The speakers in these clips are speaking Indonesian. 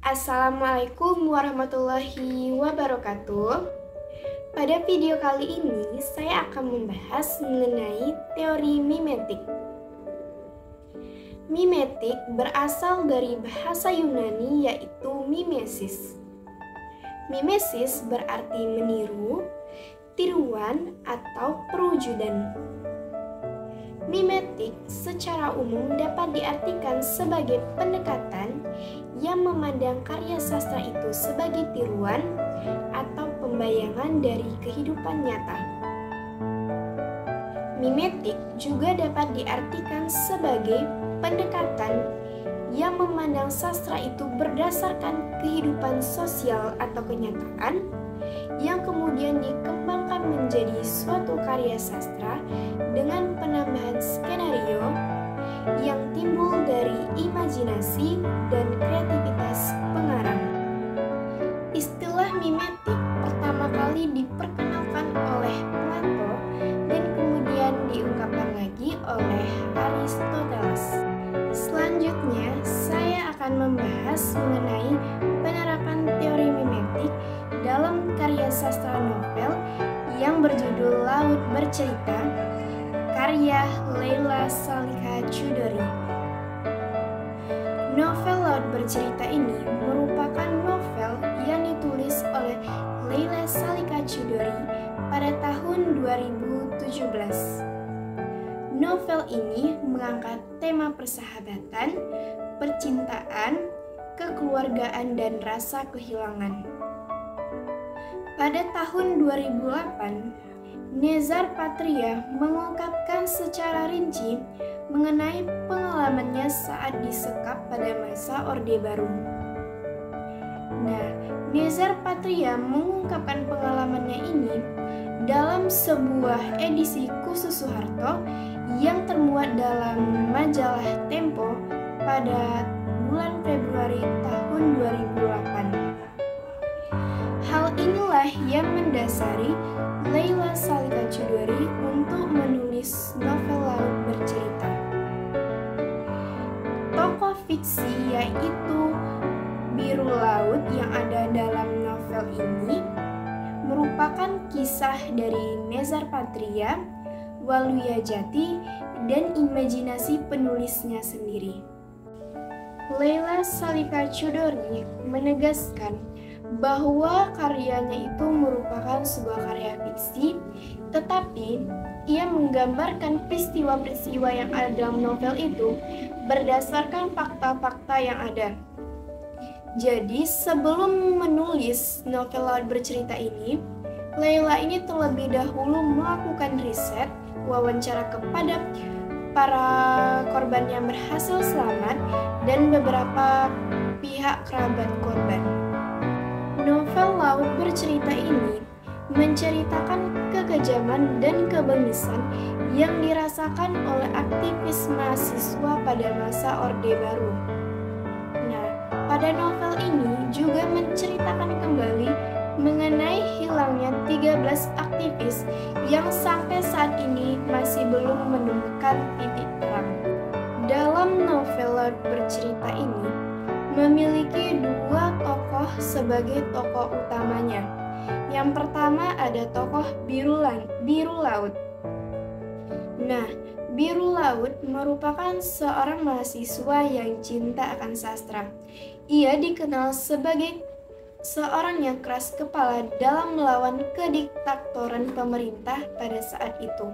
Assalamualaikum warahmatullahi wabarakatuh. Pada video kali ini, saya akan membahas mengenai teori mimetik. Mimetik berasal dari bahasa Yunani yaitu mimesis. Mimesis berarti meniru, tiruan, atau perwujudan. Mimetik secara umum dapat diartikan sebagai pendekatan yang memandang karya sastra itu sebagai tiruan atau pembayangan dari kehidupan nyata. Mimetik juga dapat diartikan sebagai pendekatan yang memandang sastra itu berdasarkan kehidupan sosial atau kenyataan yang kemudian dikembangkan menjadi suatu karya sastra dengan penambahan skenario yang timbul dari imajinasi dan kreativitas pengarang. Istilah mimetik pertama kali diperkenalkan oleh Plato dan kemudian diungkapkan lagi oleh Aristoteles. Selanjutnya, saya akan membahas mengenai penerapan teori mimetik dalam karya sastra novel yang berjudul Laut Bercerita, karya Leila Salika Chudori. Novel Laut Bercerita ini merupakan novel yang ditulis oleh Leila Salika Chudori pada tahun 2017. Novel ini mengangkat tema persahabatan, percintaan, kekeluargaan, dan rasa kehilangan. Pada tahun 2008, Nezar Patria mengungkapkan secara rinci mengenai pengalamannya saat disekap pada masa Orde Baru. Nah, Nezar Patria mengungkapkan pengalamannya ini dalam sebuah edisi khusus Soeharto yang termuat dalam majalah Tempo pada bulan Februari tahun 2008. Hal inilah yang mendasari Leila Salika Chudori untuk menulis novel Laut Bercerita. Tokoh fiksi yaitu biru laut yang ada dalam novel ini merupakan kisah dari Nezar Patria, Waluyajati, dan imajinasi penulisnya sendiri. Leila Salika Chudori menegaskan bahwa karyanya itu merupakan sebuah karya fiksi, tetapi ia menggambarkan peristiwa-peristiwa yang ada dalam novel itu berdasarkan fakta-fakta yang ada. Jadi sebelum menulis novel Laut Bercerita ini, Leila ini terlebih dahulu melakukan riset, wawancara kepada para korban yang berhasil selamat dan beberapa pihak kerabat korban. Novel Laut Bercerita ini menceritakan kekejaman dan kebengisan yang dirasakan oleh aktivis mahasiswa pada masa Orde Baru. Nah, pada novel ini juga menceritakan kembali mengenai hilangnya 13 aktivis yang sampai saat ini masih belum menemukan titik terang. Dalam novel Laut Bercerita ini memiliki dua tokoh sebagai tokoh utamanya. Yang pertama ada tokoh biru laut. Nah, biru laut merupakan seorang mahasiswa yang cinta akan sastra. Ia dikenal sebagai seorang yang keras kepala dalam melawan kediktatoran pemerintah pada saat itu.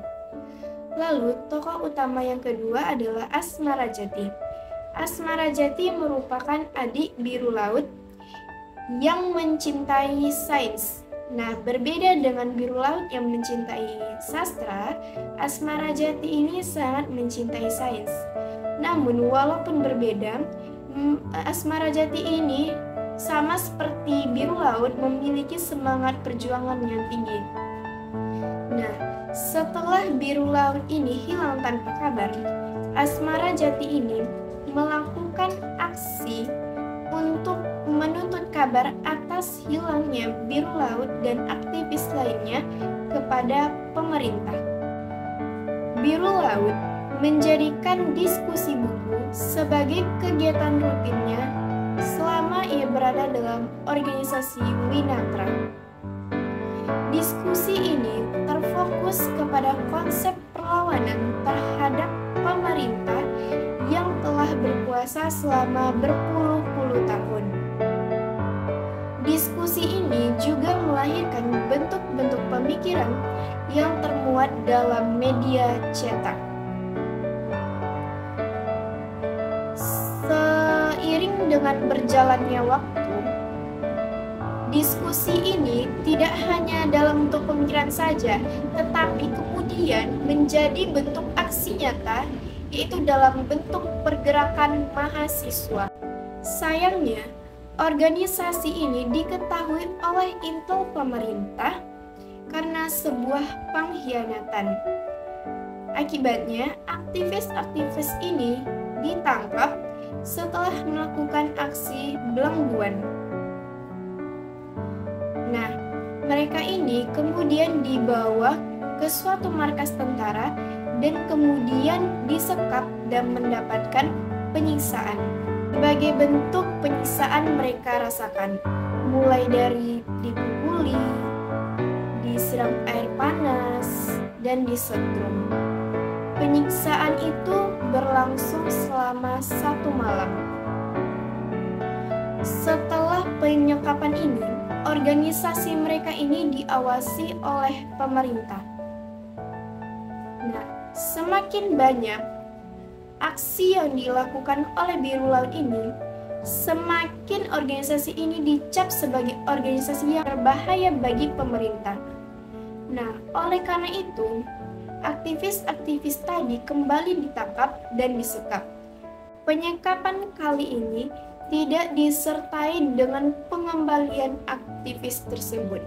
Lalu, tokoh utama yang kedua adalah Asmarajati. Asmarajati merupakan adik biru laut yang mencintai sains. Nah, berbeda dengan biru laut yang mencintai sastra, Asmarajati ini sangat mencintai sains. Namun, walaupun berbeda, Asmarajati ini sama seperti biru laut memiliki semangat perjuangan yang tinggi. Nah, setelah biru laut ini hilang tanpa kabar, Asmarajati ini melakukan aksi untuk menuntut kabar atas hilangnya biru laut dan aktivis lainnya kepada pemerintah. Biru laut menjadikan diskusi buku sebagai kegiatan rutinnya selama selama ia berada dalam organisasi Winatra. Diskusi ini terfokus kepada konsep perlawanan terhadap pemerintah yang telah berkuasa selama berpuluh-puluh tahun. Diskusi ini juga melahirkan bentuk-bentuk pemikiran yang termuat dalam media cetak. Seiring dengan berjalannya waktu, diskusi ini tidak hanya dalam bentuk pemikiran saja, tetapi kemudian menjadi bentuk aksi nyata, yaitu dalam bentuk pergerakan mahasiswa. Sayangnya, organisasi ini diketahui oleh intel pemerintah karena sebuah pengkhianatan. Akibatnya, aktivis-aktivis ini ditangkap setelah melakukan aksi belangguan. Nah, mereka ini kemudian dibawa ke suatu markas tentara dan kemudian disekap dan mendapatkan penyiksaan. Berbagai bentuk penyiksaan mereka rasakan, mulai dari dipukuli, disiram air panas, dan disetrum. Penyiksaan itu berlangsung selama 1 malam. Setelah penyekapan ini, organisasi mereka ini diawasi oleh pemerintah. Nah, semakin banyak aksi yang dilakukan oleh Biru Laut ini, semakin organisasi ini dicap sebagai organisasi yang berbahaya bagi pemerintah. Nah, oleh karena itu, aktivis-aktivis tadi kembali ditangkap dan disekap. Penyekapan kali ini tidak disertai dengan pengembalian aktivis tersebut.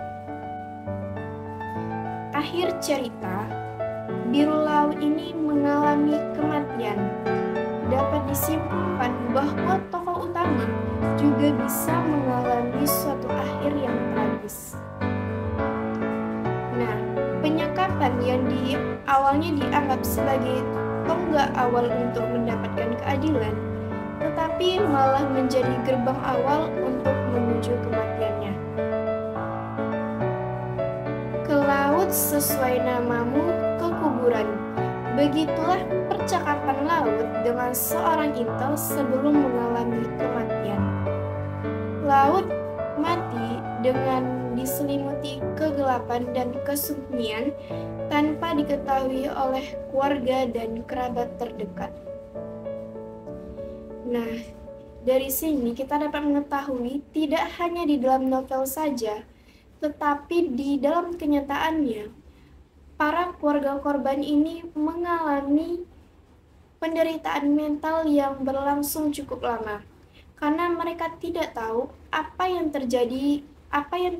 Akhir cerita, Biru Laut ini mengalami kematian. Dapat disimpulkan bahwa tokoh utama juga bisa mengalami suatu akhir yang tragis. Nah, penyekapan yang awalnya dianggap sebagai tonggak awal untuk mendapatkan keadilan, tetapi malah menjadi gerbang awal untuk menuju kematiannya. Ke laut sesuai namamu, ke kuburan. Begitulah percakapan Laut dengan seorang intel sebelum mengalami kematian. Laut mati dengan diselimuti kegelapan dan kesunyian tanpa diketahui oleh keluarga dan kerabat terdekat. Nah, dari sini kita dapat mengetahui tidak hanya di dalam novel saja, tetapi di dalam kenyataannya, para keluarga korban ini mengalami penderitaan mental yang berlangsung cukup lama, karena mereka tidak tahu apa yang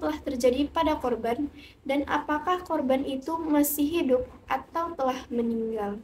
telah terjadi pada korban, dan apakah korban itu masih hidup atau telah meninggal.